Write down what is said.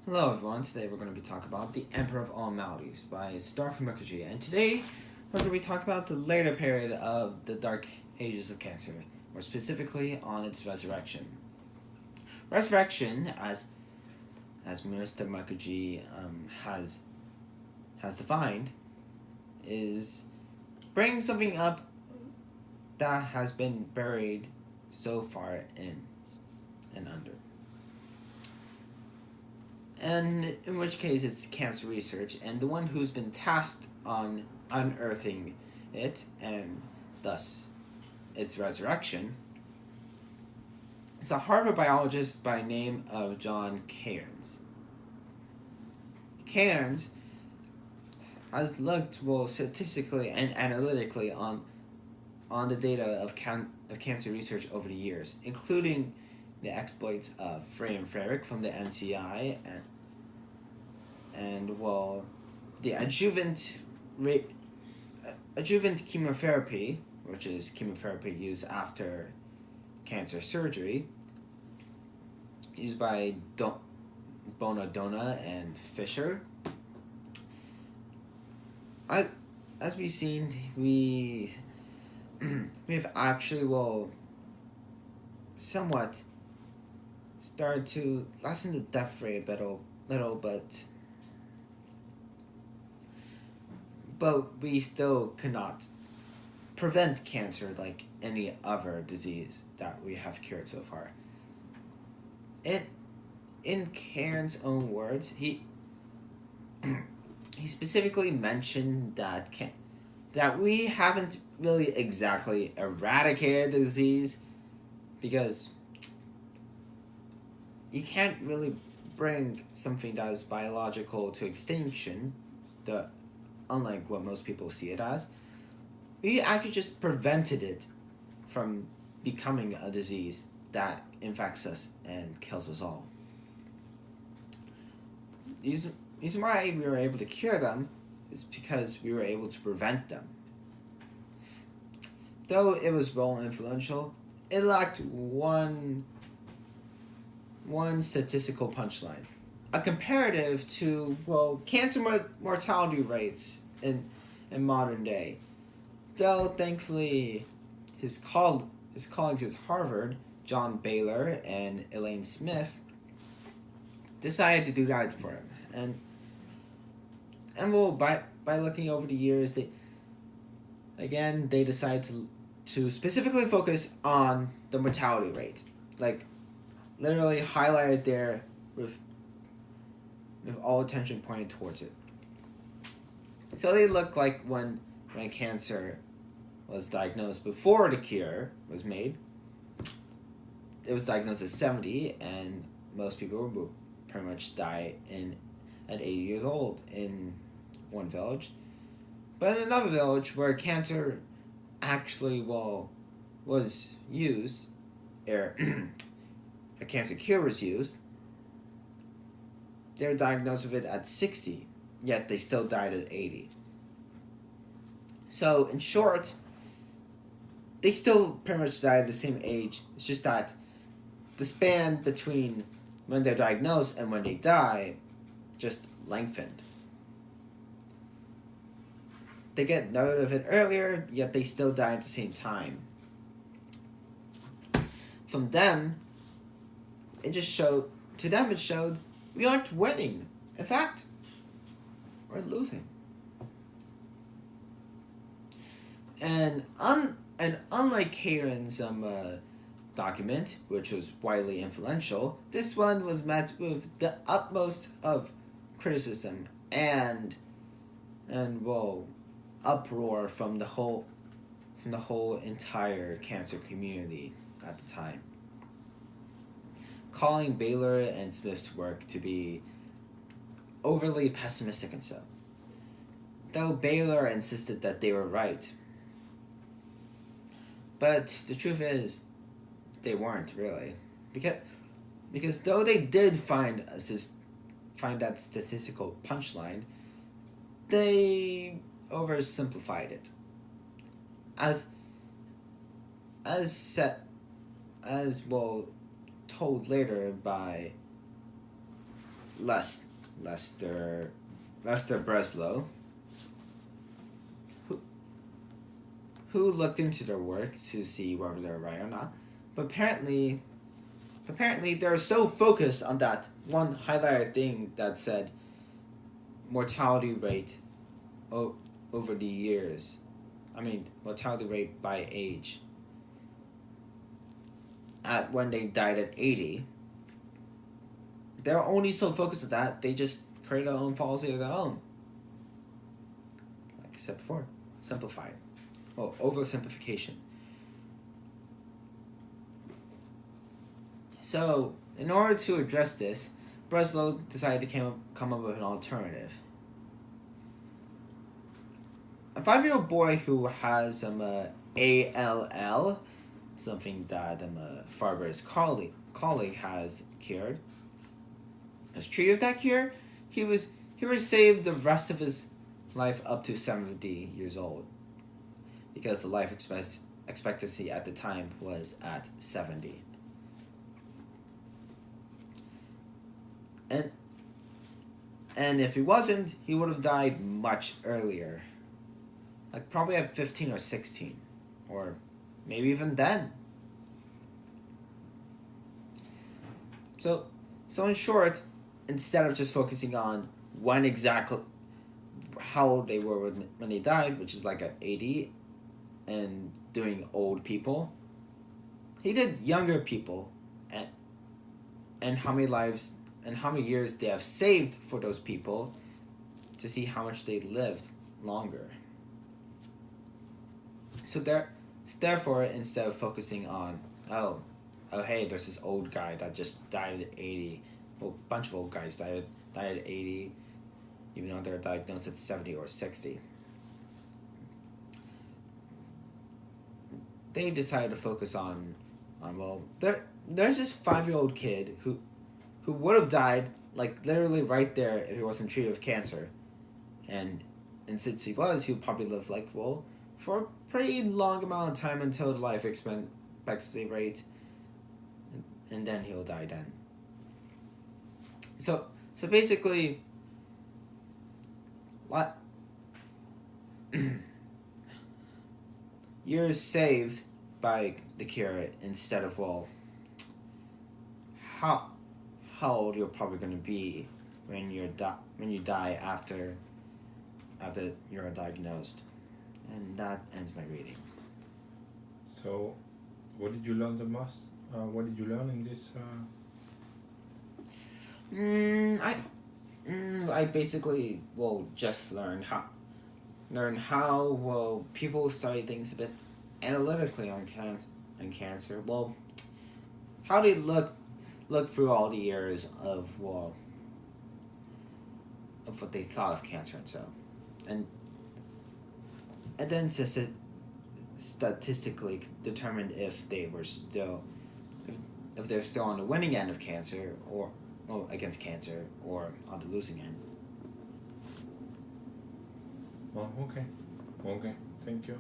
Hello everyone, today we're going to be talking about The Emperor of All Maladies by Siddhartha Mukherjee, and today we're going to be talking about the later period of the Dark Ages of Cancer, more specifically on its resurrection. Resurrection, as Mr. Mukherjee has defined, is bringing something up that has been buried so far in and under. And in which case it's cancer research, and the one who's been tasked on unearthing it and thus its resurrection is a Harvard biologist by name of John Cairns. Cairns has looked statistically and analytically on the data of cancer research over the years, including the exploits of Frey and Frerick from the NCI and the adjuvant chemotherapy, which is chemotherapy used after cancer surgery, used by Bonadonna and Fisher. As we've seen, we've actually somewhat started to lessen the death rate a little, but we still cannot prevent cancer like any other disease that we have cured so far. In Cairns' own words, he specifically mentioned that we haven't really exactly eradicated the disease, because you can't really bring something that is biological to extinction, unlike what most people see it as. We actually just prevented it from becoming a disease that infects us and kills us all. The reason why we were able to cure them is because we were able to prevent them. Though it was well influential, it lacked one statistical punchline. A comparative to, cancer mortality rates in modern day. Though, thankfully, his colleagues at Harvard, John Baylor and Elaine Smith, decided to do that for him. And by looking over the years, they decided to specifically focus on the mortality rate. Like, literally highlighted there with all attention pointed towards it. So they look like when cancer was diagnosed before the cure was made, it was diagnosed at 70, and most people would pretty much die at 80 years old in one village. But in another village where cancer actually was used, a cancer cure was used, they were diagnosed with it at 60, yet they still died at 80. So, in short, they still pretty much died at the same age. It's just that the span between when they're diagnosed and when they die just lengthened. They get out of it earlier, yet they still die at the same time. From them, it showed we aren't winning. In fact, we're losing. And unlike Cairns' document, which was widely influential, this one was met with the utmost of criticism and uproar from the whole entire cancer community at the time, calling Baylor and Smith's work to be overly pessimistic and so. Though Baylor insisted that they were right. But the truth is, they weren't really. Because though they did find that statistical punchline, they oversimplified it. Told later by Lester Breslow, who looked into their work to see whether they're right or not. But apparently they're so focused on that one highlighted thing that said mortality rate over the years. I mean, mortality rate by age. At when they died at 80, they're only so focused on that, they just create their own policy of their own. Like I said before, simplified. Well, oversimplification. So, in order to address this, Breslow decided to come up with an alternative. A 5-year-old boy who has ALL, something that Farber's colleague has cured, was treated with that cure. He was saved the rest of his life up to 70 years old, because the life expectancy at the time was at 70. And if he wasn't, he would have died much earlier. Like probably at 15 or 16. Or maybe even then. So in short, instead of just focusing on when exactly, how old they were when they died, which is like at 80, and doing old people, he did younger people, and how many lives and how many years they have saved for those people, to see how much they lived longer. So therefore, instead of focusing on, oh hey, there's this old guy that just died at 80, well, a bunch of old guys died at 80, even though they're diagnosed at 70 or 60. They decided to focus on well, there's this 5-year-old kid who would have died, like, literally right there if he wasn't treated with cancer. And since he was, he would probably live, like, well, for a pretty long amount of time until the life expectancy rate, and then he'll die then. So basically, years saved by the cure, instead of, well, how old you're probably going to be when you die after you're diagnosed. And that ends my reading. So, what did you learn the most? What did you learn in this? I basically just learned how people study things a bit analytically on cancer. Well, how they look through all the years of what they thought of cancer, and so, and then statistically determined if they're still on the winning end of cancer, or against cancer, or on the losing end. Oh, okay, thank you.